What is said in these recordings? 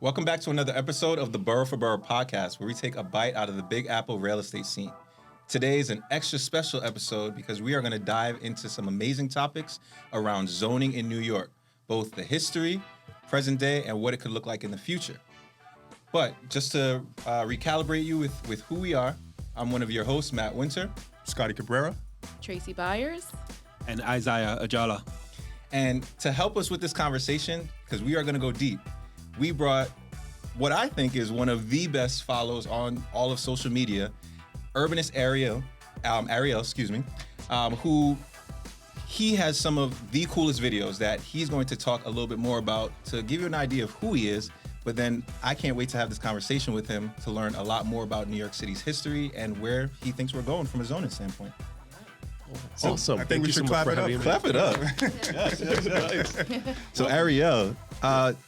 Welcome back to another episode of the Boro4Boro podcast, where we take a bite out of the Big Apple real estate scene. Today is an extra special episode because we are going to dive into some amazing topics around zoning in New York, both the history, present day, and what it could look like in the future. But just to recalibrate you with who we are, I'm one of your hosts, Matt Wynter. Scottie Cabrera. Traci Byers. And Isaiah Ajala. And to help us with this conversation, because we are going to go deep, we brought what I think is one of the best follows on all of social media, Urbanist Ariel, who he has some of the coolest videos that he's going to talk a little bit more about to give you an idea of who he is. But then I can't wait to have this conversation with him to learn a lot more about New York City's history and where he thinks we're going from a zoning standpoint. Awesome. I think we should clap it up. Clap it up. Yes. So Ariel,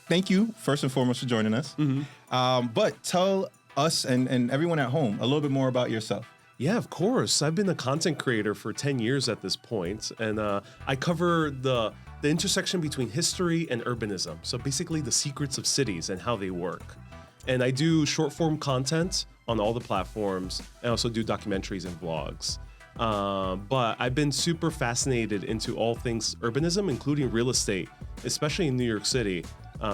thank you first and foremost for joining us. Mm-hmm. But tell us and everyone at home a little bit more about yourself. Yeah, of course. I've been a content creator for 10 years at this point, and I cover the intersection between history and urbanism. So basically the secrets of cities and how they work. And I do short form content on all the platforms. I also do documentaries and vlogs. But I've been super fascinated into all things urbanism, including real estate, especially in New York City,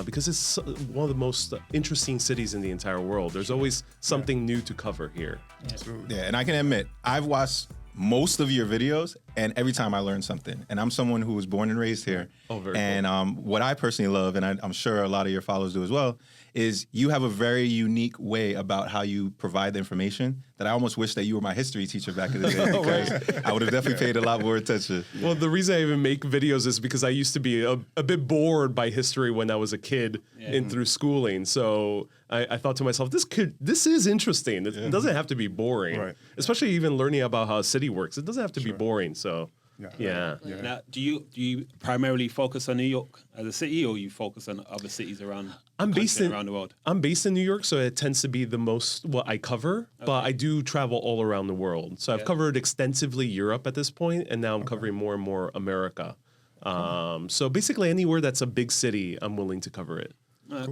because it's one of the most interesting cities in the entire world. There's always something new to cover here. Absolutely. Yeah, and I can admit, I've watched most of your videos, and every time I learn something. And I'm someone who was born and raised here. Oh, very and cool. What I personally love, and I'm sure a lot of your followers do as well, is you have a very unique way about how you provide the information that I almost wish that you were my history teacher back in the day, because I would have definitely paid a lot more attention. Well, the reason I even make videos is because I used to be a bit bored by history when I was a kid and through schooling. So I thought to myself, this is interesting. It doesn't have to be boring, Right. especially even learning about how a city works. It doesn't have to be boring. So yeah. Now, do you primarily focus on New York as a city, or you focus on other cities around around the world? I'm based in New York, so it tends to be the most what I cover. But I do travel all around the world. So I've covered extensively Europe at this point, and now I'm covering more and more America. So basically, anywhere that's a big city, I'm willing to cover it.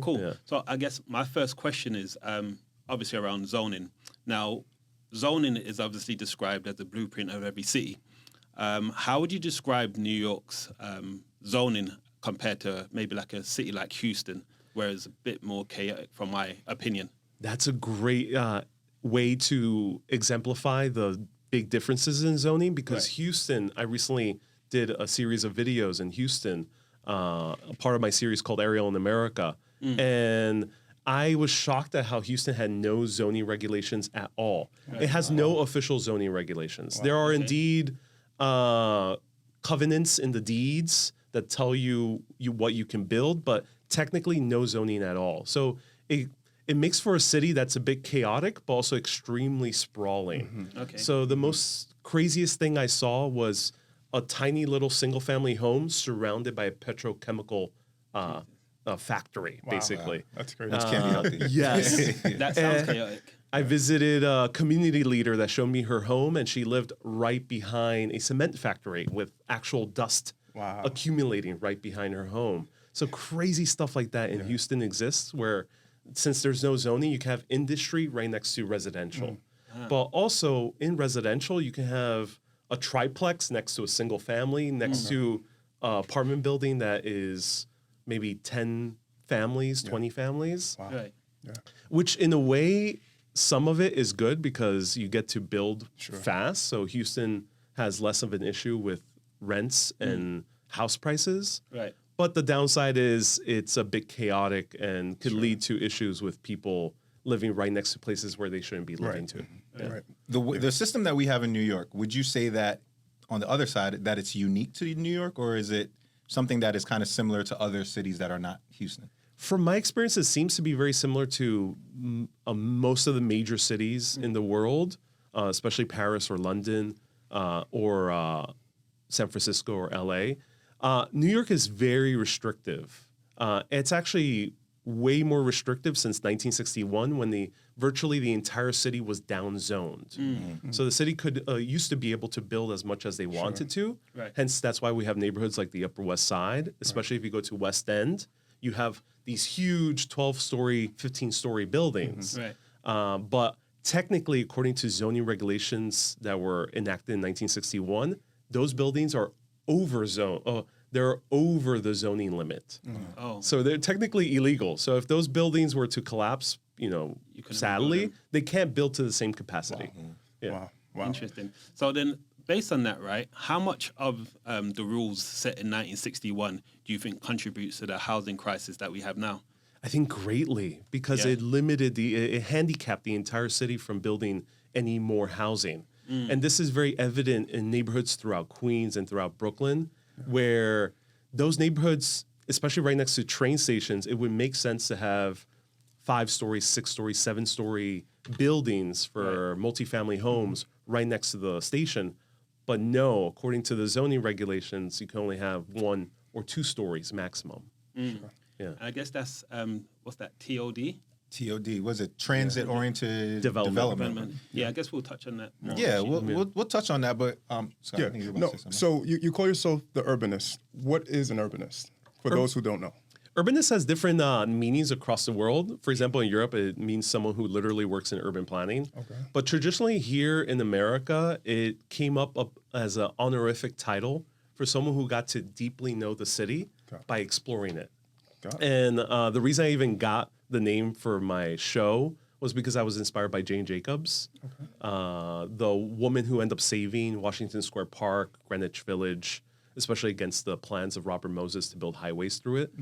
Cool. Yeah. So I guess my first question is obviously around zoning. Now, zoning is obviously described as the blueprint of every city. How would you describe New York's zoning compared to maybe like a city like Houston, where it's a bit more chaotic, from my opinion? That's a great way to exemplify the big differences in zoning, because Houston, I recently did a series of videos in Houston, a part of my series called Ariel in America. And I was shocked at how Houston had no zoning regulations at all. It has no official zoning regulations. There are indeed covenants in the deeds that tell you what you can build, but technically no zoning at all. So it makes for a city that's a bit chaotic, but also extremely sprawling. Okay. So the most craziest thing I saw was a tiny little single-family home surrounded by a petrochemical factory, basically. Wow. That's great. Which can't be healthy. Yes. That sounds chaotic. I visited a community leader that showed me her home, and she lived right behind a cement factory with actual dust accumulating right behind her home. So crazy stuff like that in Houston exists, where since there's no zoning, you can have industry right next to residential. But also in residential, you can have a triplex next to a single family, next to an apartment building that is maybe 10 families, 20 families. Wow. Right. Yeah. Which in a way, some of it is good because you get to build fast. So Houston has less of an issue with rents and house prices. Right. But the downside is it's a bit chaotic and could lead to issues with people living right next to places where they shouldn't be living to. Right. The system that we have in New York, would you say that on the other side that it's unique to New York, or is it something that is kind of similar to other cities that are not Houston? From my experience, it seems to be very similar to most of the major cities in the world, especially Paris or London or San Francisco or LA. New York is very restrictive. It's actually way more restrictive since 1961, when virtually the entire city was downzoned. So the city could used to be able to build as much as they wanted to. Right. Hence, that's why we have neighborhoods like the Upper West Side, especially if you go to West End. you have these huge 12-story, 15-story buildings. Right. But technically, according to zoning regulations that were enacted in 1961, those buildings are over zone. They're over the zoning limit. Oh. So they're technically illegal. So if those buildings were to collapse, couldn't sadly, build them. they can't build to the same capacity. Yeah. Wow. Interesting. So then, based on that, right, how much of the rules set in 1961 do you think contributes to the housing crisis that we have now? I think greatly, because it it handicapped the entire city from building any more housing. And this is very evident in neighborhoods throughout Queens and throughout Brooklyn, where those neighborhoods, especially right next to train stations, it would make sense to have 5-story, 6-story, 7-story buildings for multifamily homes right next to the station. But no, according to the zoning regulations, you can only have 1 or 2 stories maximum. Yeah. I guess that's, what's that, TOD? TOD, was it transit-oriented development? Yeah, I guess we'll touch on that more. Yeah, we'll touch on that, but Scott, I think you were about to say something. So you call yourself the urbanist. What is an urbanist? For those who don't know. Urbanist has different meanings across the world. For example, in Europe, it means someone who literally works in urban planning. Okay. But traditionally here in America, it came up as an honorific title for someone who got to deeply know the city by exploring it. And the reason I even got the name for my show was because I was inspired by Jane Jacobs, the woman who ended up saving Washington Square Park, Greenwich Village, especially against the plans of Robert Moses to build highways through it.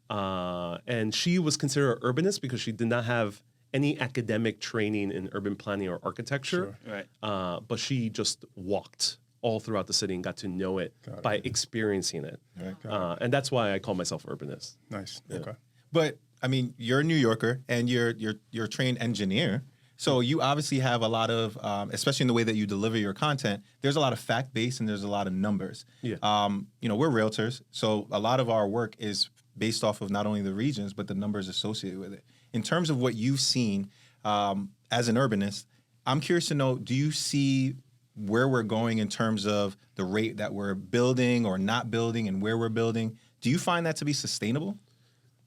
And she was considered an urbanist because she did not have any academic training in urban planning or architecture. Right. But she just walked all throughout the city and got to know it by experiencing it. And that's why I call myself urbanist. Nice. Yeah. Okay. But I mean, you're a New Yorker and you're a trained engineer. So you obviously have a lot of, especially in the way that you deliver your content, there's a lot of fact-based and there's a lot of numbers. Yeah. We're realtors, so a lot of our work is based off of not only the regions, but the numbers associated with it. In terms of what you've seen as an urbanist, I'm curious to know, do you see where we're going in terms of the rate that we're building or not building and where we're building? Do you find that to be sustainable?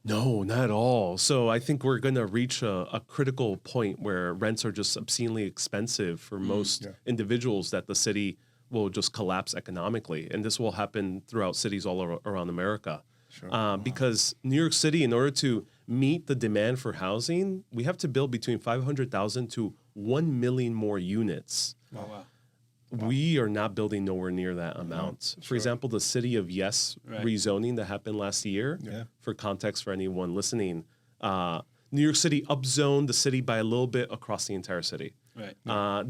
No, not at all. So I think we're going to reach a critical point where rents are just obscenely expensive for most individuals that the city will just collapse economically. And this will happen throughout cities all around America. Because New York City, in order to meet the demand for housing, we have to build between 500,000 to 1 million more units. Wow. We are not building nowhere near that amount. For example, the city of rezoning that happened last year, for context for anyone listening, New York City upzoned the city by a little bit across the entire city. Right.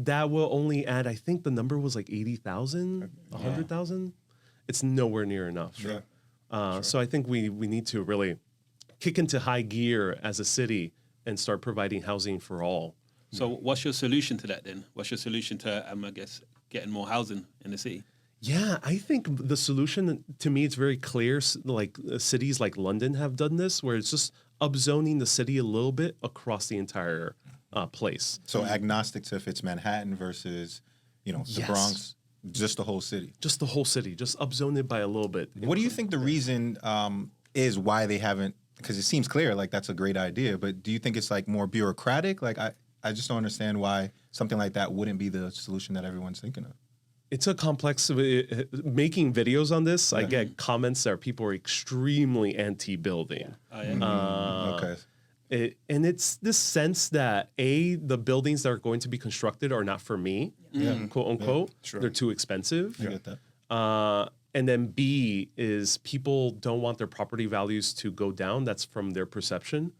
That will only add, I think the number was like 80,000, 100,000. It's nowhere near enough. So I think we need to really kick into high gear as a city and start providing housing for all. So what's your solution to that then? What's your solution to, I guess, getting more housing in the city? Yeah, I think the solution, to me, it's very clear. Like cities like London have done this, where it's just upzoning the city a little bit across the entire place. So agnostic to if it's Manhattan versus, the Bronx, just the whole city. Just the whole city, just upzone it by a little bit. What do you think the reason is why they haven't? Because it seems clear, like that's a great idea, but do you think it's like more bureaucratic? Like I just don't understand why something like that wouldn't be the solution that everyone's thinking of. It's a complex, making videos on this, I get comments that people are extremely anti-building. Okay. And it's this sense that the buildings that are going to be constructed are not for me, quote unquote. They're too expensive. I get that. And then B is people don't want their property values to go down. That's from their perception.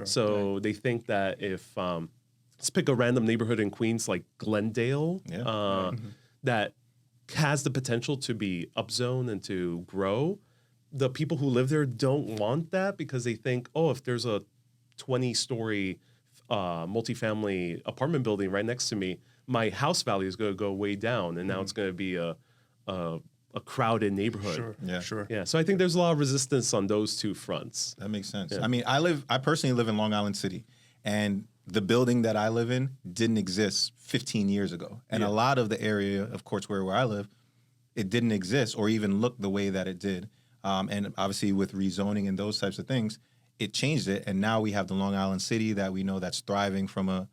So they think that if, let's pick a random neighborhood in Queens like Glendale, that has the potential to be upzoned and to grow. The people who live there don't want that because they think, if there's a 20-story multifamily apartment building right next to me, my house value is going to go way down, and now it's going to be a crowded neighborhood. Yeah. So I think there's a lot of resistance on those two fronts. That makes sense. I mean, I personally live in Long Island City, and the building that I live in didn't exist 15 years ago. And a lot of the area, of course, where I live, it didn't exist or even look the way that it did. And obviously with rezoning and those types of things, it changed it, and now we have the Long Island City that we know that's thriving from a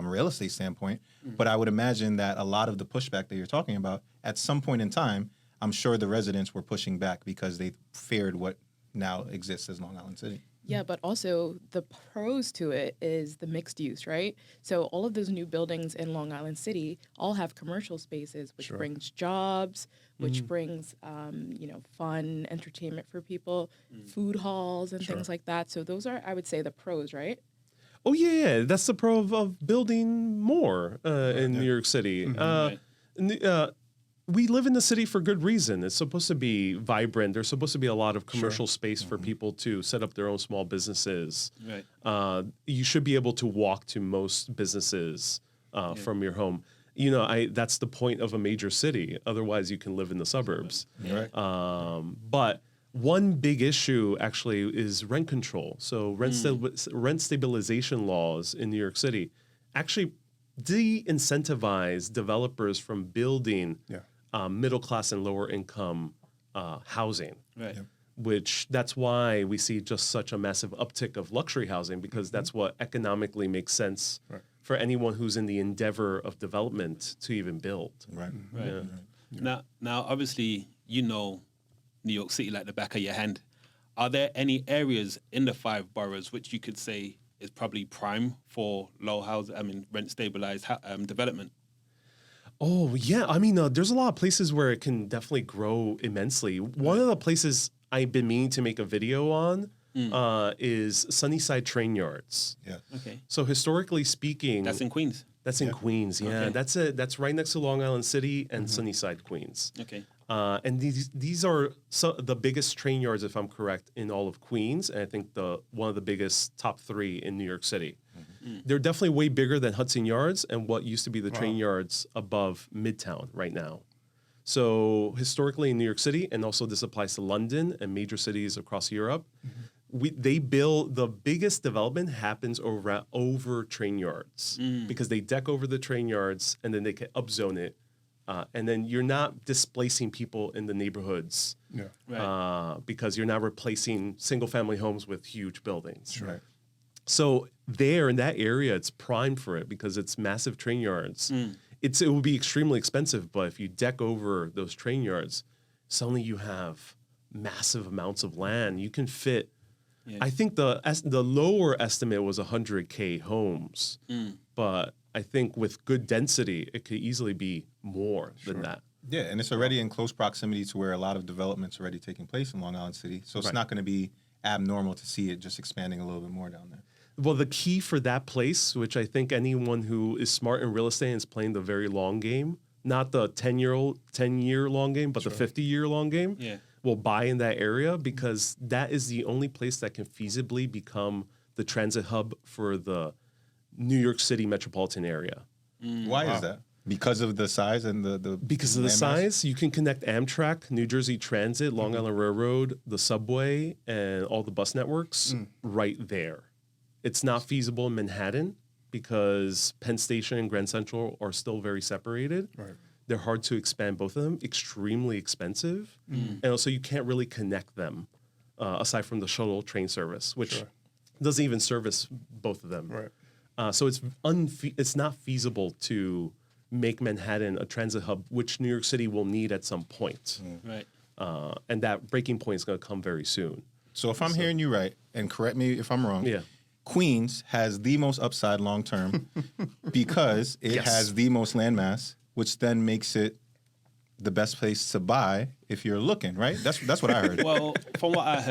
real estate standpoint. But I would imagine that a lot of the pushback that you're talking about, at some point in time, I'm sure the residents were pushing back because they feared what now exists as Long Island City. Yeah, but also the pros to it is the mixed use, right? So all of those new buildings in Long Island City all have commercial spaces, which brings jobs, which brings, fun, entertainment for people, food halls and things like that. So those are, I would say, the pros, right? Oh, yeah. That's the pro of building more in New York City. We live in the city for good reason. It's supposed to be vibrant. There's supposed to be a lot of commercial space for people to set up their own small businesses. Right. You should be able to walk to most businesses from your home. That's the point of a major city. Otherwise, you can live in the suburbs. Right. But one big issue actually is rent control. So rent stabilization laws in New York City actually de-incentivize developers from building middle class and lower income housing. Right. Which that's why we see just such a massive uptick of luxury housing, because that's what economically makes sense for anyone who's in the endeavor of development to even build. Right. Right. Now, obviously, New York City like the back of your hand. Are there any areas in the 5 boroughs which you could say is probably prime for rent stabilized development? Oh, yeah. I mean, there's a lot of places where it can definitely grow immensely. One of the places I've been meaning to make a video on is Sunnyside Train Yards. Yeah. Okay. So historically speaking... That's in Queens? That's in Queens, yeah. Okay. That's right next to Long Island City and Sunnyside, Queens. Okay. And these are the biggest train yards, if I'm correct, in all of Queens, and I think one of the biggest top 3 in New York City. They're definitely way bigger than Hudson Yards and what used to be the train yards above Midtown right now. So historically in New York City, and also this applies to London and major cities across Europe, they build, the biggest development happens over train yards because they deck over the train yards and then they can upzone it. And then you're not displacing people in the neighborhoods because you're not replacing single-family homes with huge buildings. Right. So there in that area, it's primed for it because it's massive train yards. It will be extremely expensive, but if you deck over those train yards, suddenly you have massive amounts of land. You can fit. I think the lower estimate was 100K homes, but I think with good density, it could easily be more than that. Yeah, and it's already in close proximity to where a lot of development's already taking place in Long Island City. So it's not going to be abnormal to see it just expanding a little bit more down there. Well, the key for that place, which I think anyone who is smart in real estate and is playing the very long game, not the 10-year long game, but the 50-year long game, will buy in that area because that is the only place that can feasibly become the transit hub for the New York City metropolitan area. Why is that? Because of the size and the Because of the landmass? size, you can connect Amtrak, New Jersey Transit, Long Island Railroad, the subway, and all the bus networks right there. It's not feasible in Manhattan because Penn Station and Grand Central are still very separated. Right. They're hard to expand, both of them, extremely expensive. And also you can't really connect them aside from the shuttle train service, which doesn't even service both of them. Right. So it's not feasible to make Manhattan a transit hub, which New York City will need at some point. Right. And that breaking point is going to come very soon. So if I'm hearing you right, and correct me if I'm wrong, Queens has the most upside long term because it has the most landmass, which then makes it the best place to buy if you're looking, right? That's what I heard. Well, from what I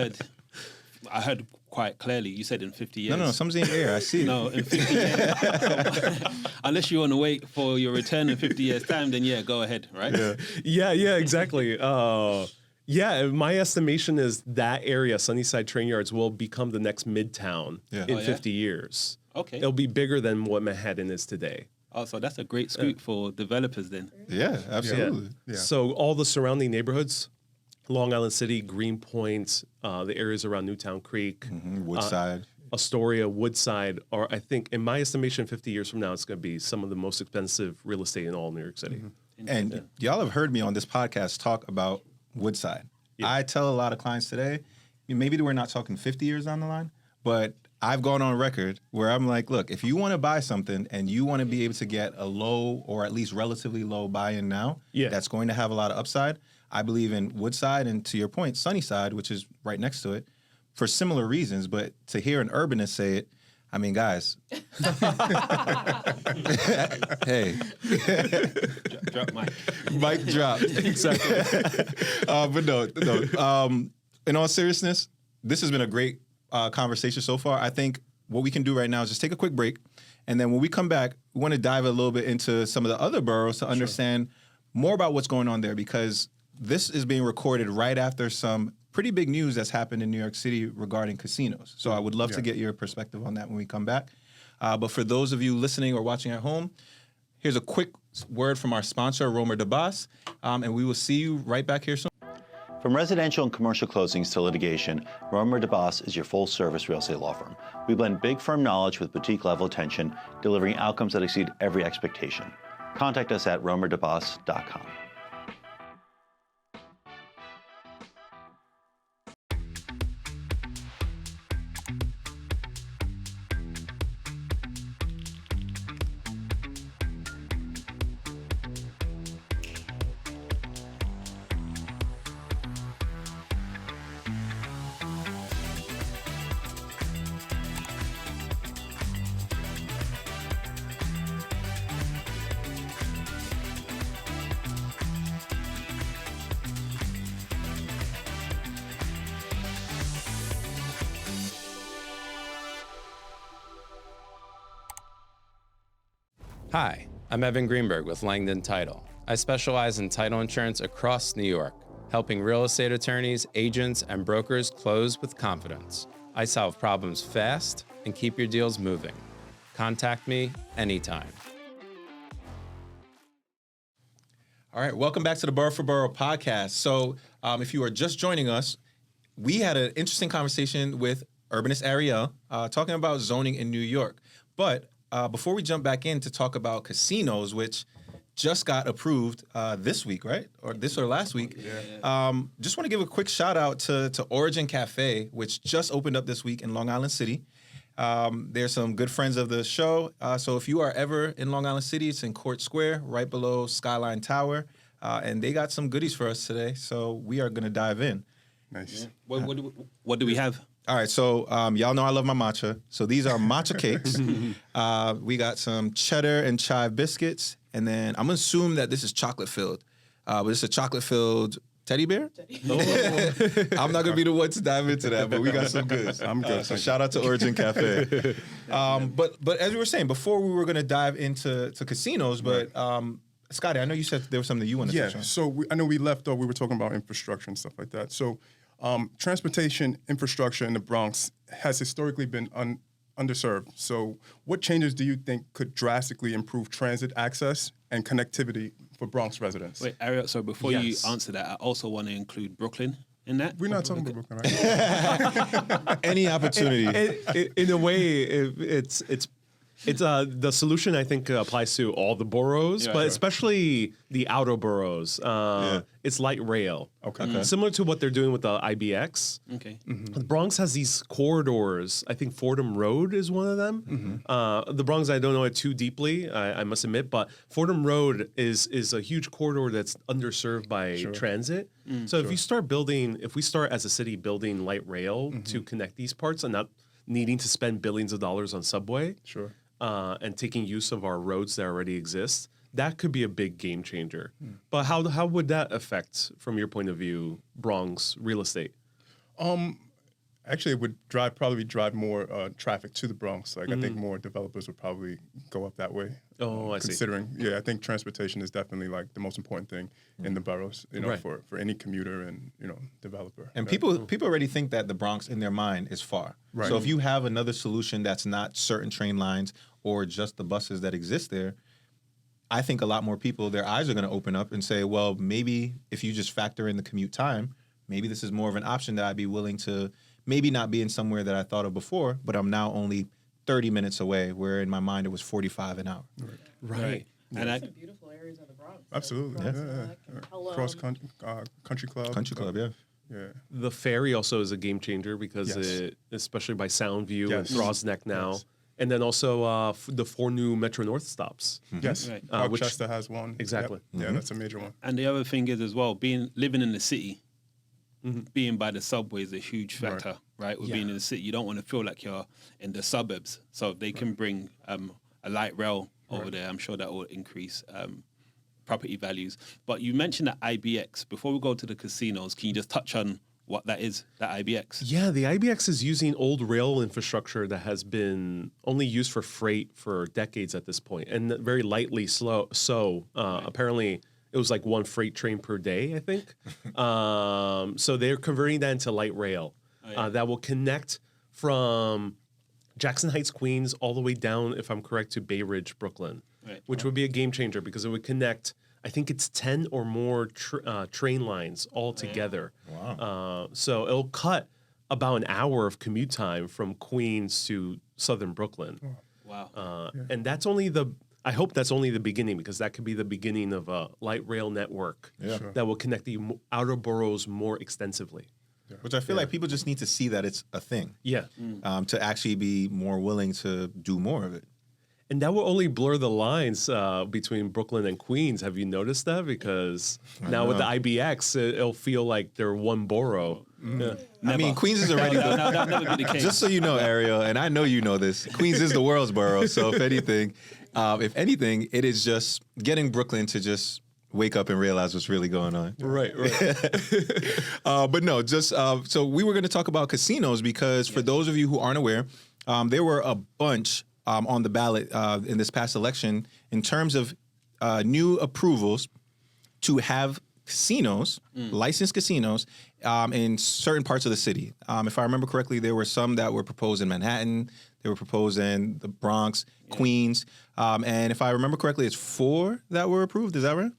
heard quite clearly. You said in 50 years. No, something's in the air. I see it. No, in 50 years. Unless you want to wait for your return in 50 years' time, then go ahead, right? Yeah, exactly. My estimation is that area, Sunnyside Train Yards, will become the next Midtown in 50 years. Okay. It'll be bigger than what Manhattan is today. Oh, so that's a great scoop for developers then. Yeah, absolutely. Yeah. So all the surrounding neighborhoods, Long Island City, Greenpoint, the areas around Newtown Creek, Woodside. Astoria, Woodside, are, I think, in my estimation, 50 years from now, it's going to be some of the most expensive real estate in all New York City. And y'all have heard me on this podcast talk about Woodside. I tell a lot of clients today, maybe we're not talking 50 years down the line, but I've gone on record where I'm like, look, if you want to buy something and you want to be able to get a low or at least relatively low buy-in now, that's going to have a lot of upside. I believe in Woodside and, to your point, Sunnyside, which is right next to it, for similar reasons. But to hear an urbanist say it, I mean, guys. Hey. Drop mic. Mic drop. Exactly. But no. In all seriousness, this has been a great conversation so far. I think what we can do right now is just take a quick break. And then when we come back, we want to dive a little bit into some of the other boroughs to understand more about what's going on there, because this is being recorded right after some pretty big news that's happened in New York City regarding casinos. So I would love to get your perspective on that when we come back. But for those of you listening or watching at home, here's a quick word from our sponsor, Boro4Boro, and we will see you right back here soon. From residential and commercial closings to litigation, Boro4Boro is your full-service real estate law firm. We blend big firm knowledge with boutique-level attention, delivering outcomes that exceed every expectation. Contact us at boro4boro.com. Hi, I'm Evan Greenberg with Langdon Title. I specialize in title insurance across New York, helping real estate attorneys, agents, and brokers close with confidence. I solve problems fast and keep your deals moving. Contact me anytime. All right, welcome back to the Boro4Boro podcast. So if you are just joining us, we had an interesting conversation with Urbanist Ariel talking about zoning in New York. But before we jump back in to talk about casinos, which just got approved this week, right? Or this or last week. Yeah. Just want to give a quick shout out to Origin Cafe, which just opened up this week in Long Island City. They're some good friends of the show. So if you are ever in Long Island City, it's in Court Square, right below Skyline Tower. And they got some goodies for us today. So we are going to dive in. Nice. Yeah. What do we have? All right, so y'all know I love my matcha. So these are matcha cakes. We got some cheddar and chive biscuits. And then I'm going to assume that this is chocolate-filled. But it's a chocolate-filled teddy bear? I'm not going to be the one to dive into that, but we got some goods. I'm good. So shout out to Origin Cafe. But as we were saying, before we were going to dive into casinos, but Scottie, I know you said there was something that you wanted to touch on. So I know we left off, we were talking about infrastructure and stuff like that. So transportation infrastructure in the Bronx has historically been underserved. So what changes do you think could drastically improve transit access and connectivity for Bronx residents? Wait, Ariel, so before you answer that, I also want to include Brooklyn in that. We're not talking about Brooklyn, right? Any opportunity. In a way, it's the solution, I think, applies to all the boroughs, but especially the outer boroughs. It's light rail. Okay. Similar to what they're doing with the IBX. Okay. Mm-hmm. The Bronx has these corridors. I think Fordham Road is one of them. The Bronx, I don't know it too deeply, I must admit, but Fordham Road is a huge corridor that's underserved by transit. So if we start as a city building light rail to connect these parts and not needing to spend billions of dollars on subway, and taking use of our roads that already exist, that could be a big game changer. But how would that affect, from your point of view, Bronx real estate? Actually, it would probably drive more traffic to the Bronx. Like I think more developers would probably go up that way. Oh, I see. Considering, I think transportation is definitely like the most important thing in the boroughs. For any commuter and developer. And people already think that the Bronx in their mind is far. Right. So if you have another solution that's not certain train lines or just the buses that exist there, I think a lot more people, their eyes are going to open up and say, well, maybe if you just factor in the commute time, maybe this is more of an option that I'd be willing to maybe not be in somewhere that I thought of before, but I'm now only 30 minutes away, where in my mind it was 45 an hour. Right. And There's some beautiful areas of the Bronx. Absolutely. Bronx, Cross country club. Country club, yeah. The ferry also is a game changer because especially by Soundview and Thrall's Neck now. Yes. And then also the 4 new Metro North stops. Yes, Right. Rochester has one. Exactly. Yep. Yeah, that's a major one. And the other thing is as well, living in the city, being by the subway is a huge factor, right? With being in the city, you don't want to feel like you're in the suburbs. So if they can bring a light rail over there, I'm sure that will increase property values. But you mentioned that IBX. Before we go to the casinos, can you just touch on what that is, that IBX? Yeah, the IBX is using old rail infrastructure that has been only used for freight for decades at this point, and very lightly slow. So apparently it was like 1 freight train per day, I think. So they're converting that into light rail that will connect from Jackson Heights, Queens, all the way down, if I'm correct, to Bay Ridge, Brooklyn, which would be a game changer because it would connect, I think it's 10 or more train lines all together. Wow. So it'll cut about an hour of commute time from Queens to southern Brooklyn. Wow. And that's I hope that's only the beginning, because that could be the beginning of a light rail network that will connect the outer boroughs more extensively. Which I feel like people just need to see that it's a thing. Yeah. To actually be more willing to do more of it. And that will only blur the lines between Brooklyn and Queens. Have you noticed that? Because now with the IBX, it'll feel like they're one borough. Yeah. I mean, Queens is already That'll never be the case. Just so you know, Ariel, and I know you know this, Queens is the world's borough. So if anything, it is just getting Brooklyn to just wake up and realize what's really going on. Right. But no, just so we were going to talk about casinos because for those of you who aren't aware, there were a bunch on the ballot in this past election in terms of new approvals to have casinos, licensed casinos, in certain parts of the city. If I remember correctly, there were some that were proposed in Manhattan. They were proposed in the Bronx, Queens. And if I remember correctly, it's 4 that were approved. Is that right?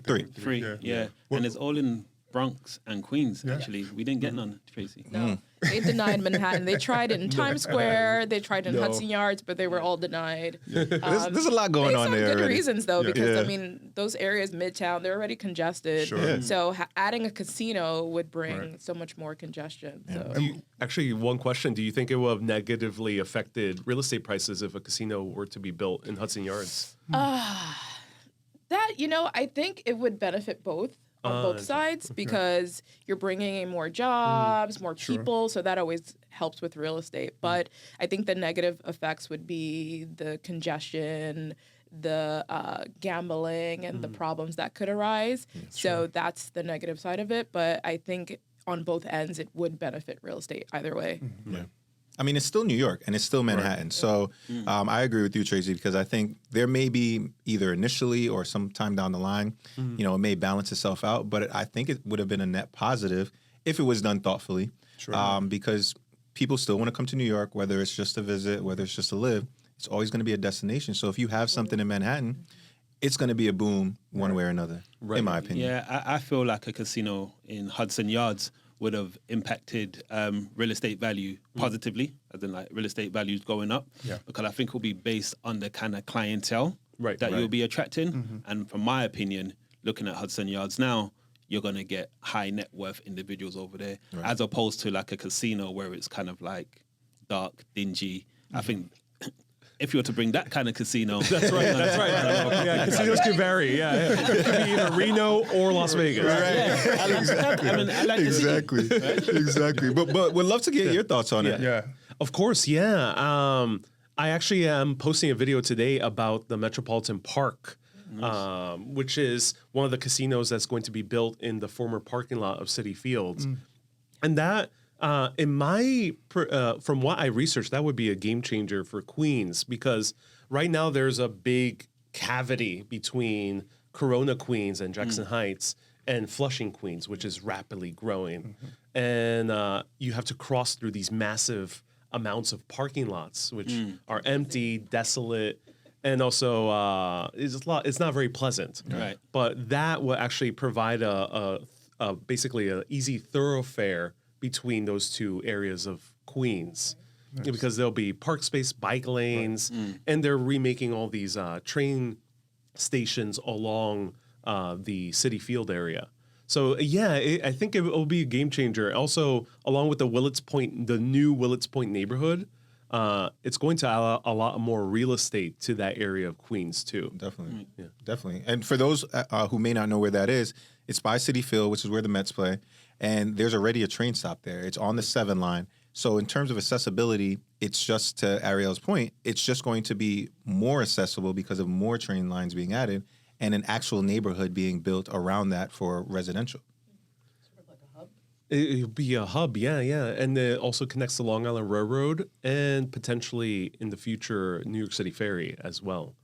3. 3, yeah. And it's all in Bronx and Queens, actually. We didn't get none, Tracy. No, they denied Manhattan. They tried it in Times Square. They tried it in Hudson Yards, but they were all denied. There's a lot going on there Good already. reasons, though, because, I mean, those areas, Midtown, they're already congested. Sure. So adding a casino would bring so much more congestion. So. Actually, one question. Do you think it will have negatively affected real estate prices if a casino were to be built in Hudson Yards? That, I think it would benefit both. On both sides, because you're bringing in more jobs, more people, so that always helps with real estate. But I think the negative effects would be the congestion, the gambling, and the problems that could arise. So that's the negative side of it. But I think on both ends, it would benefit real estate either way. Yeah. I mean, it's still New York and it's still Manhattan. So I agree with you, Tracy, because I think there may be either initially or sometime down the line, it may balance itself out. But I think it would have been a net positive if it was done thoughtfully, because people still want to come to New York, whether it's just to visit, whether it's just to live. It's always going to be a destination. So if you have something in Manhattan, it's going to be a boom one way or another, in my opinion. Yeah, I feel like a casino in Hudson Yards would have impacted real estate value positively, as in like real estate values going up, because I think it will be based on the kind of clientele that you'll be attracting. And from my opinion, looking at Hudson Yards now, you're going to get high net worth individuals over there, as opposed to like a casino where it's kind of like dark, dingy. I think if you were to bring that kind of casino, That's right. Yeah, casinos can vary. Yeah. It could be either Reno or Las Vegas. I like the city. Exactly. But would love to get your thoughts on it. Yeah. Of course, yeah. I actually am posting a video today about the Metropolitan Park, which is one of the casinos that's going to be built in the former parking lot of Citi Fields. And that, from what I researched, that would be a game changer for Queens, because right now there's a big cavity between Corona, Queens and Jackson Heights and Flushing, Queens, which is rapidly growing. And you have to cross through these massive amounts of parking lots, which are empty, desolate, and also it's not very pleasant. Right. But that will actually provide basically an easy thoroughfare between those two areas of Queens. Because there'll be park space, bike lanes, and they're remaking all these train stations along the Citi Field area. So yeah, I think it will be a game changer. Also, along with the new Willets Point neighborhood, it's going to allow a lot more real estate to that area of Queens too. Definitely. Yeah, definitely. And for those who may not know where that is, it's by Citi Field, which is where the Mets play. And there's already a train stop there. It's on the 7 line. So in terms of accessibility, it's just, to Ariel's point, it's just going to be more accessible because of more train lines being added and an actual neighborhood being built around that for residential. Sort of like a hub. It'll be a hub, yeah. And it also connects the Long Island Railroad and potentially in the future New York City Ferry as well.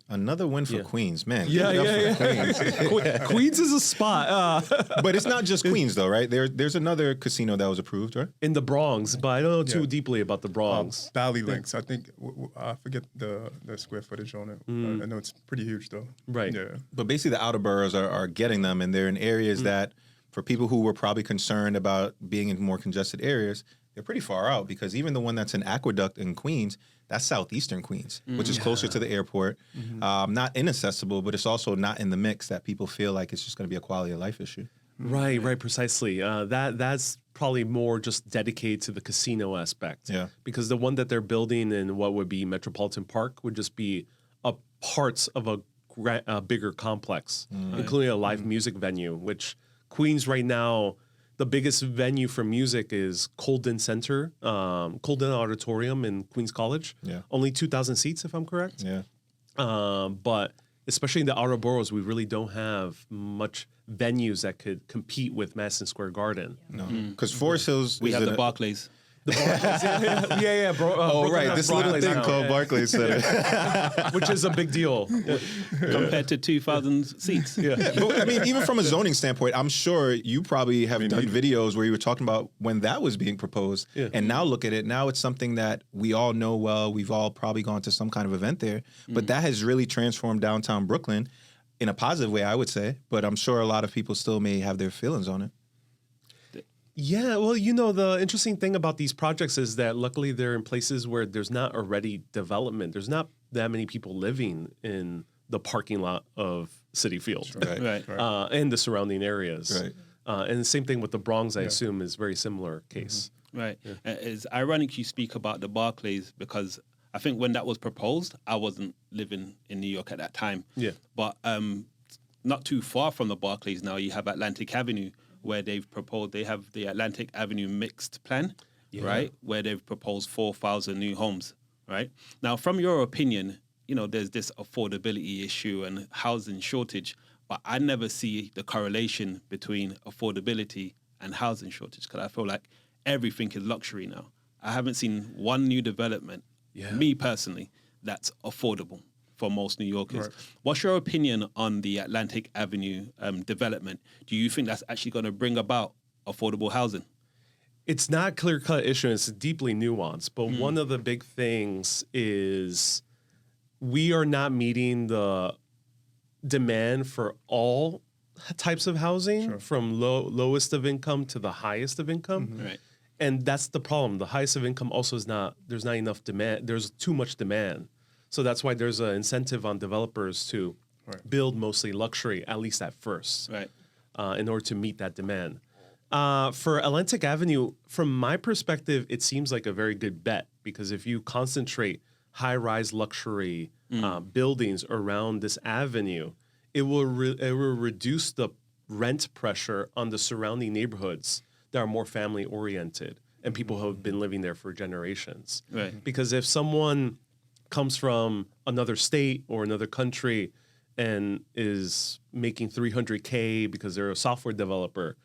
Another win for Queens, man. Yeah. Queens. Queens is a spot. But it's not just Queens, though, right? There's another casino that was approved, right? In the Bronx, but I don't know too deeply about the Bronx. Valley Links. I think I forget the square footage on it. I know it's pretty huge though. Right. Yeah. But basically, the outer boroughs are getting them, and they're in areas that, for people who were probably concerned about being in more congested areas, they're pretty far out, because even the one that's in Aqueduct in Queens, that's southeastern Queens, which is closer to the airport. Not inaccessible, but it's also not in the mix that people feel like it's just going to be a quality of life issue. Right, precisely. That's probably more just dedicated to the casino aspect. Yeah. Because the one that they're building in what would be Metropolitan Park would just be a parts of a bigger complex, including a live music venue, which Queens right now, the biggest venue for music is Colden Center, Colden Auditorium in Queens College. Yeah. Only 2,000 seats, if I'm correct. Yeah. But especially in the outer boroughs, we really don't have much venues that could compete with Madison Square Garden. No. Because Forest Hills... We is have in the a- Barclays. Yeah. right. This little Barclays thing now, called Barclays Center. which is a big deal. Compared to 2,000 seats. But, I mean, even from a zoning standpoint, I'm sure you probably have done videos where you were talking about when that was being proposed. Yeah. And now look at it. Now it's something that we all know well. We've all probably gone to some kind of event there. But that has really transformed downtown Brooklyn in a positive way, I would say. But I'm sure a lot of people still may have their feelings on it. Yeah, well, the interesting thing about these projects is that luckily they're in places where there's not already development. There's not that many people living in the parking lot of Citi Field. Right. And the surrounding areas. Right. And the same thing with the Bronx, I assume, is very similar case. Right. It's ironic you speak about the Barclays, because I think when that was proposed, I wasn't living in New York at that time. Yeah. But not too far from the Barclays now, you have Atlantic Avenue, where they have the Atlantic Avenue mixed plan, right? Where they've proposed 4,000 new homes, right? Now, from your opinion, there's this affordability issue and housing shortage, but I never see the correlation between affordability and housing shortage, because I feel like everything is luxury now. I haven't seen one new development, me personally, that's affordable for most New Yorkers. Right. What's your opinion on the Atlantic Avenue development? Do you think that's actually going to bring about affordable housing? It's not a clear-cut issue. It's deeply nuanced. But one of the big things is we are not meeting the demand for all types of housing, from lowest of income to the highest of income. Right. And that's the problem. The highest of income also there's not enough demand. There's too much demand. So that's why there's an incentive on developers to build mostly luxury, at least at first, Right. in order to meet that demand. For Atlantic Avenue, from my perspective, it seems like a very good bet, because if you concentrate high-rise luxury buildings around this avenue, it will reduce the rent pressure on the surrounding neighborhoods that are more family-oriented and people who have been living there for generations. Right. Because if someone comes from another state or another country and is making $300K because they're a software developer,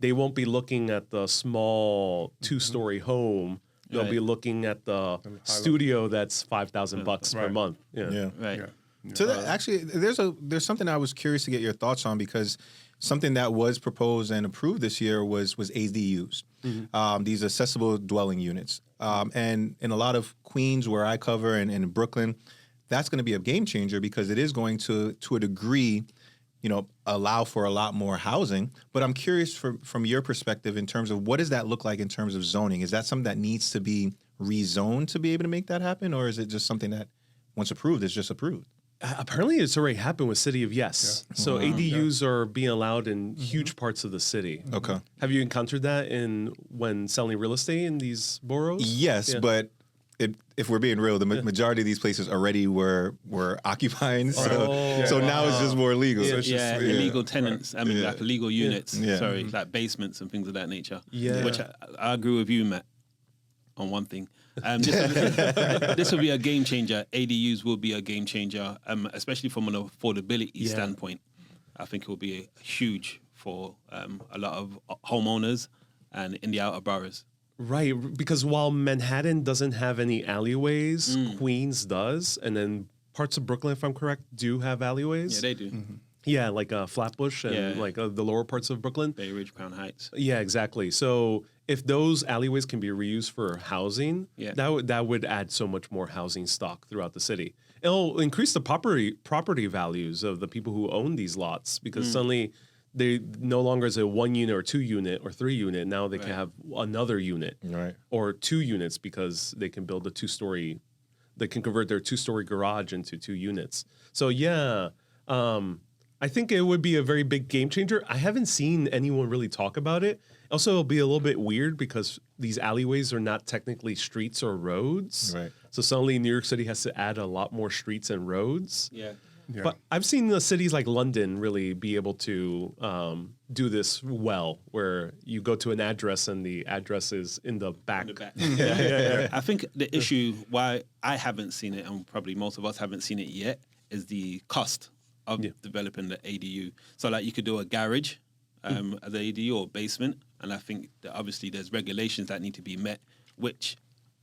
they won't be looking at the small two-story home. They'll be looking at the studio that's $5,000 per month. Yeah. Right. So that, actually, there's something I was curious to get your thoughts on, because something that was proposed and approved this year was ADUs, these accessible dwelling units. And in a lot of Queens, where I cover, and in Brooklyn, that's going to be a game changer, because it is going to a degree, allow for a lot more housing. But I'm curious from your perspective in terms of what does that look like in terms of zoning? Is that something that needs to be rezoned to be able to make that happen? Or is it just something that once approved is just approved? Apparently, it's already happened with City of Yes. Yeah. So ADUs are being allowed in huge parts of the city. Okay. Have you encountered that when selling real estate in these boroughs? Yes, Yeah. but if we're being real, the majority of these places already were occupying. So now it's just more legal. So it's just- illegal tenants. I mean, like illegal units. Yeah. Sorry, like basements and things of that nature. Yeah. Which I agree with you, Matt, on one thing. This will be a game changer. ADUs will be a game changer, especially from an affordability standpoint. I think it will be huge for a lot of homeowners and in the outer boroughs. Right, because while Manhattan doesn't have any alleyways, Queens does, and then parts of Brooklyn, if I'm correct, do have alleyways. Yeah, they do. Yeah, like Flatbush and Yeah. like the lower parts of Brooklyn. Bay Ridge, Crown Heights. Yeah, exactly. So if those alleyways can be reused for housing, Yeah. that would add so much more housing stock throughout the city. It'll increase the property values of the people who own these lots because suddenly they no longer is a 1 unit or 2 unit or 3 unit. Now they can have another unit Right. or 2 units because they can build they can convert their 2-story garage into 2 units. So yeah, I think it would be a very big game changer. I haven't seen anyone really talk about it. Also, it'll be a little bit weird because these alleyways are not technically streets or roads. Right. So suddenly New York City has to add a lot more streets and roads. Yeah. Yeah. But I've seen the cities like London really be able to do this well, where you go to an address and the address is in the back. In the back. I think the issue why I haven't seen it, and probably most of us haven't seen it yet, is the cost of developing the ADU. So like you could do a garage as an ADU or basement, and I think that obviously there's regulations that need to be met, which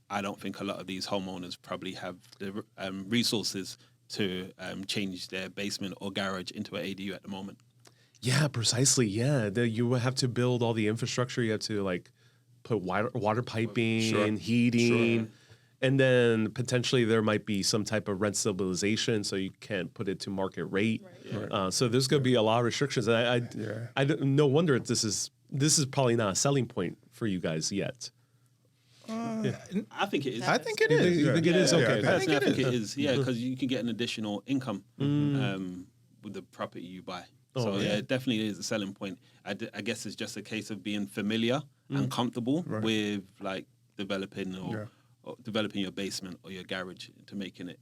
I don't think a lot of these homeowners probably have the resources to change their basement or garage into an ADU at the moment. Yeah, precisely. Yeah, you would have to build all the infrastructure. You have to like put water piping and heating. And then potentially there might be some type of rent stabilization, so you can't put it to market rate. So there's going to be a lot of restrictions. And no wonder this is probably not a selling point for you guys yet. I think it is. I think it is. You think it is? Okay. I think it is. Yeah, because you can get an additional income with the property you buy. So it definitely is a selling point. I guess it's just a case of being familiar and comfortable with like developing or developing your basement or your garage to making it.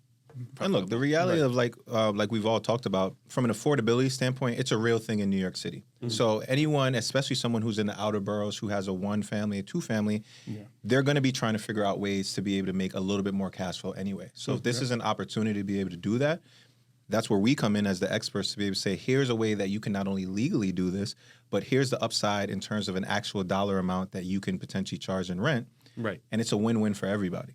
And look, the reality of like we've all talked about, from an affordability standpoint, it's a real thing in New York City. So anyone, especially someone who's in the outer boroughs who has a 1-family, a 2-family, they're going to be trying to figure out ways to be able to make a little bit more cash flow anyway. So if this is an opportunity to be able to do that, that's where we come in as the experts to be able to say, here's a way that you can not only legally do this, but here's the upside in terms of an actual dollar amount that you can potentially charge in rent. Right. And it's a win-win for everybody.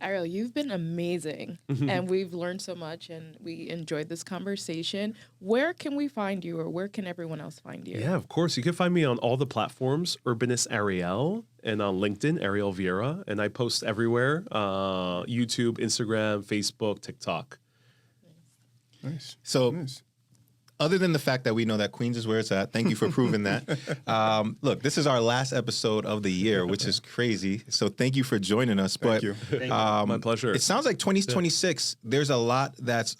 Ariel, you've been amazing, and we've learned so much, and we enjoyed this conversation. Where can we find you, or where can everyone else find you? Yeah, of course. You can find me on all the platforms, Urbanist Ariel, and on LinkedIn, Ariel Viera, and I post everywhere, YouTube, Instagram, Facebook, TikTok. Nice. So Nice. other than the fact that we know that Queens is where it's at, thank you for proving that. Look, this is our last episode of the year, which is crazy. So thank you for joining us. Thank you. My pleasure. It sounds like 2026, there's a lot that's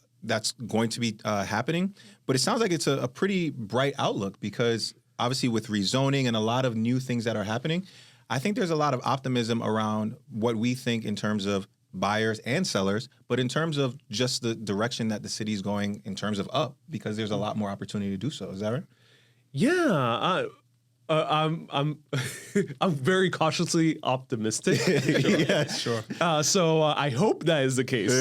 going to be happening, but it sounds like it's a pretty bright outlook because obviously with rezoning and a lot of new things that are happening, I think there's a lot of optimism around what we think in terms of buyers and sellers, but in terms of just the direction that the city's going in terms of up, because there's a lot more opportunity to do so. Is that right? Yeah, I'm I'm very cautiously optimistic. Yeah, sure. So I hope that is the case.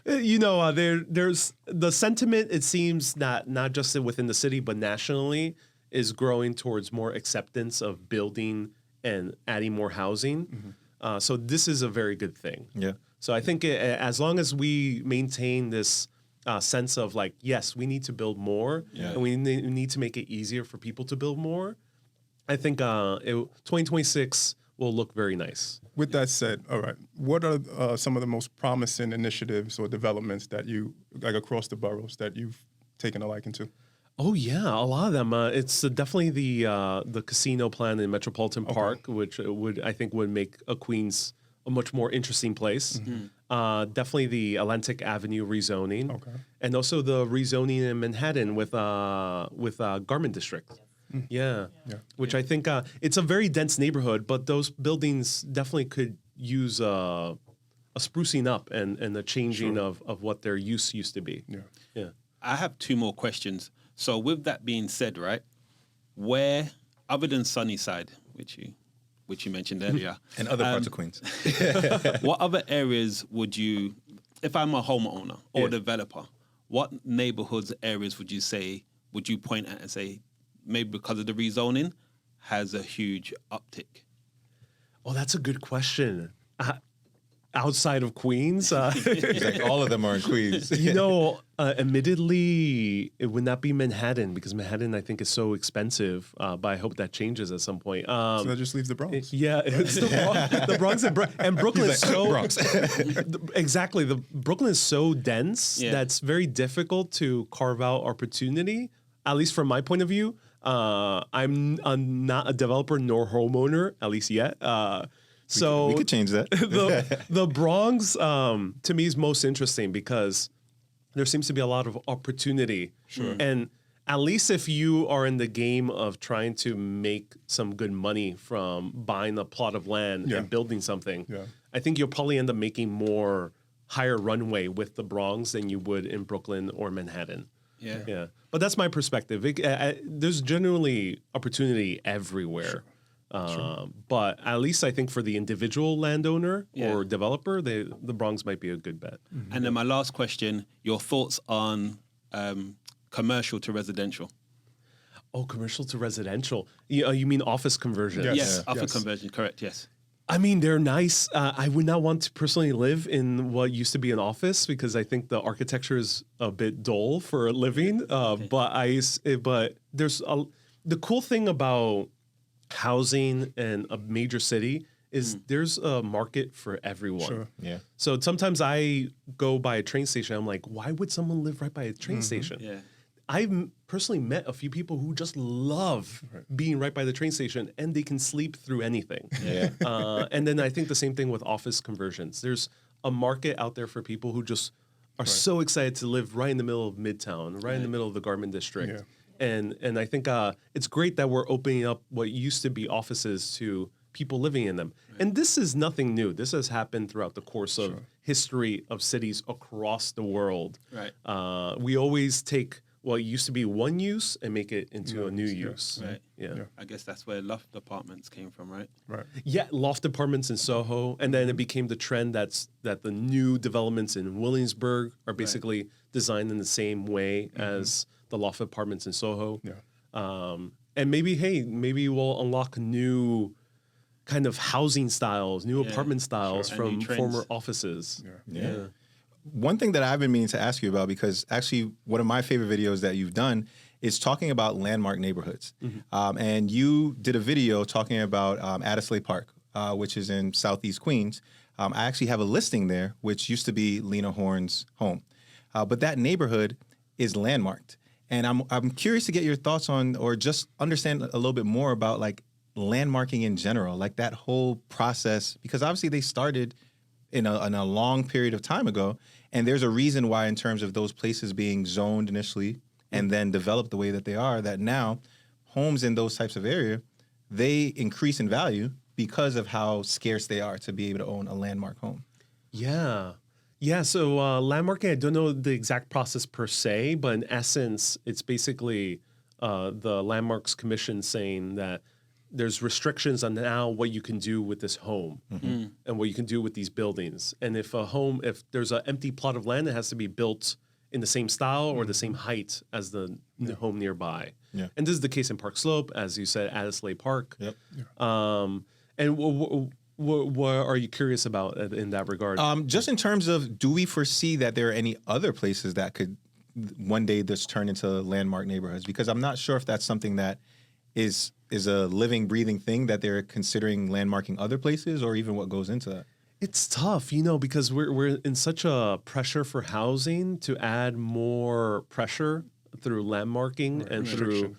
There's the sentiment. It seems not just within the city, but nationally, is growing towards more acceptance of building and adding more housing. So this is a very good thing. Yeah. So I think as long as we maintain this sense of like, yes, we need to build more, and we need to make it easier for people to build more, I think 2026 will look very nice. With that said, all right, what are some of the most promising initiatives or developments that you, like across the boroughs, that you've taken a liking to? Oh yeah, a lot of them. It's definitely the casino plan in Metropolitan Park, which I think would make Queens a much more interesting place. Definitely the Atlantic Avenue rezoning. Okay. And also the rezoning in Manhattan with Garment District. Yeah. Which I think it's a very dense neighborhood, but those buildings definitely could use a sprucing up and a changing of what their use used to be. Yeah. I have two more questions. So with that being said, right, where, other than Sunnyside, which you mentioned earlier, And other parts of Queens. what other areas would you, if I'm a homeowner or developer, what neighborhoods, areas would you point at and say, maybe because of the rezoning, has a huge uptick? Oh, that's a good question. Outside of Queens, It's like all of them are in Queens. admittedly, it would not be Manhattan because Manhattan, I think, is so expensive. But I hope that changes at some point. So that just leaves the Bronx. Yeah, it's the Bronx and Brooklyn is so Bronx. exactly. The Brooklyn is so dense that's very difficult to carve out opportunity. At least from my point of view, I'm not a developer nor homeowner, at least yet. So we could change that. the Bronx to me is most interesting because there seems to be a lot of opportunity. Sure. And at least if you are in the game of trying to make some good money from buying a plot of land and building something, I think you'll probably end up making more higher runway with the Bronx than you would in Brooklyn or Manhattan. Yeah. But that's my perspective. There's generally opportunity everywhere. But at least I think for the individual landowner or developer, the Bronx might be a good bet. Mm-hmm. And then my last question, your thoughts on commercial to residential? Oh, commercial to residential. You mean office conversions? Yes, office conversion, correct, yes. I mean, they're nice. I would not want to personally live in what used to be an office because I think the architecture is a bit dull for a living. But there's the cool thing about housing in a major city is there's a market for everyone. Sure. Yeah. So sometimes I go by a train station. I'm like, why would someone live right by a train station? Yeah. I've personally met a few people who just love being right by the train station and they can sleep through anything. Yeah. And then I think the same thing with office conversions. There's a market out there for people who just are so excited to live right in the middle of Midtown, right in the middle of the Garment District. Yeah. And I think it's great that we're opening up what used to be offices to people living in them. Right. And this is nothing new. This has happened throughout the course of history of cities across the world. Right. We always take what used to be one use and make it into a new use. Right. Yeah. I guess that's where loft apartments came from, right? Right. Yeah, loft apartments in Soho. And then it became the trend that the new developments in Williamsburg are basically designed in the same way as the loft apartments in Soho. Yeah. And maybe we'll unlock new kind of housing styles, new apartment styles from former offices. Yeah. One thing that I've been meaning to ask you about, because actually one of my favorite videos that you've done is talking about landmark neighborhoods. And you did a video talking about Addisley Park, which is in Southeast Queens. I actually have a listing there, which used to be Lena Horne's home. But that neighborhood is landmarked. And I'm curious to get your thoughts on, or just understand a little bit more about like landmarking in general, like that whole process, because obviously they started in a long period of time ago, and there's a reason why in terms of those places being zoned initially and then developed the way that they are, that now homes in those types of area, they increase in value because of how scarce they are to be able to own a landmark home. Yeah. Yeah, so landmarking, I don't know the exact process per se, but in essence, it's basically the Landmarks Commission saying that there's restrictions on now what you can do with this home and what you can do with these buildings. And if there's an empty plot of land, it has to be built in the same style or the same height as the home nearby. Yeah. And this is the case in Park Slope, as you said, Addisley Park. Yep. And what are you curious about in that regard? Just in terms of, do we foresee that there are any other places that could one day just turn into landmark neighborhoods? Because I'm not sure if that's something that is a living, breathing thing that they're considering landmarking other places, or even what goes into that. It's tough, because we're in such a pressure for housing to add more pressure through landmarking and through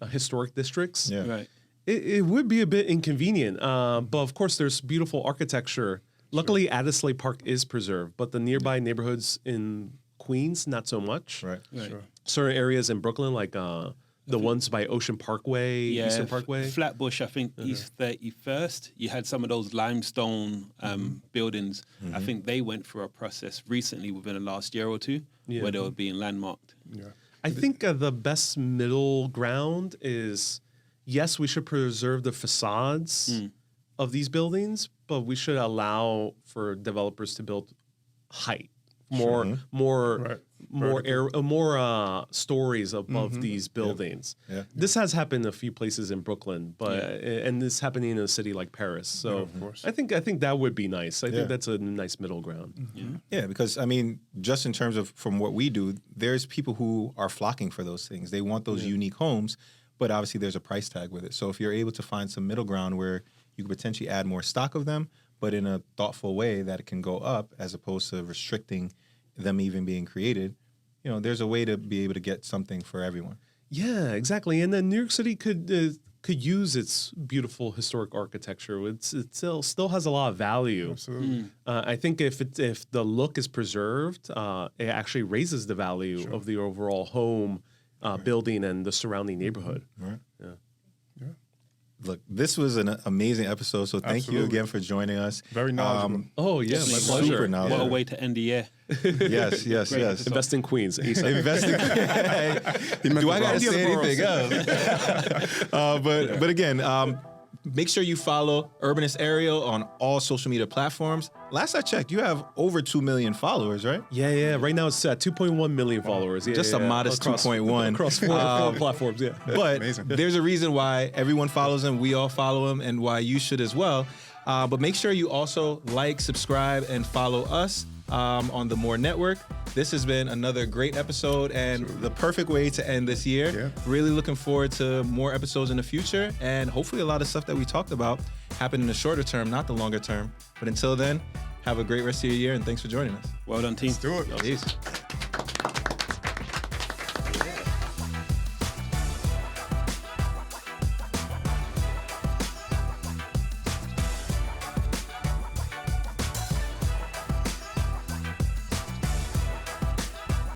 historic districts. Yeah. Right. It would be a bit inconvenient, but of course there's beautiful architecture Luckily, Addisley Park is preserved, but the nearby neighborhoods in Queens, not so much. Right. Right. Certain areas in Brooklyn, like the ones by Ocean Parkway, Eastern Parkway. Flatbush, I think East 31st, you had some of those limestone buildings. I think they went through a process recently within the last year or two where they were being landmarked. Yeah. I think the best middle ground is, yes, we should preserve the facades of these buildings, but we should allow for developers to build height, more stories above these buildings. Yeah. This has happened in a few places in Brooklyn, but and this happening in a city like Paris. So of course. I think that would be nice. I think that's a nice middle ground. Yeah, because I mean, just in terms of from what we do, there's people who are flocking for those things. They want those unique homes, but obviously there's a price tag with it. So if you're able to find some middle ground where you could potentially add more stock of them, but in a thoughtful way that it can go up as opposed to restricting them even being created, there's a way to be able to get something for everyone. Yeah, exactly. And then New York City could use its beautiful historic architecture. It still has a lot of value. Absolutely. I think if the look is preserved, it actually raises the value of the overall home, building, and the surrounding neighborhood. Right. Yeah. Look, this was an amazing episode, so thank you again for joining us. Very knowledgeable. Oh yeah, my Super pleasure. knowledgeable. What a way to end the year. Yes. Invest in Queens. ASAP. Investing. Do I got to say anything else? But again, make sure you follow Urbanist Ariel on all social media platforms. Last I checked, you have over 2 million followers, right? Yeah. Right now it's at 2.1 million followers. Yeah, Just a modest 2.1 across four platforms. Yeah. But Amazing. there's a reason why everyone follows him. We all follow him, and why you should as well. But make sure you also like, subscribe, and follow us on the More Network. This has been another great episode and the perfect way to end this year. Yeah. Really looking forward to more episodes in the future, and hopefully a lot of stuff that we talked about happen in the shorter term, not the longer term. But until then, have a great rest of your year, and thanks for joining us. Well done, team. Let's do it. Peace.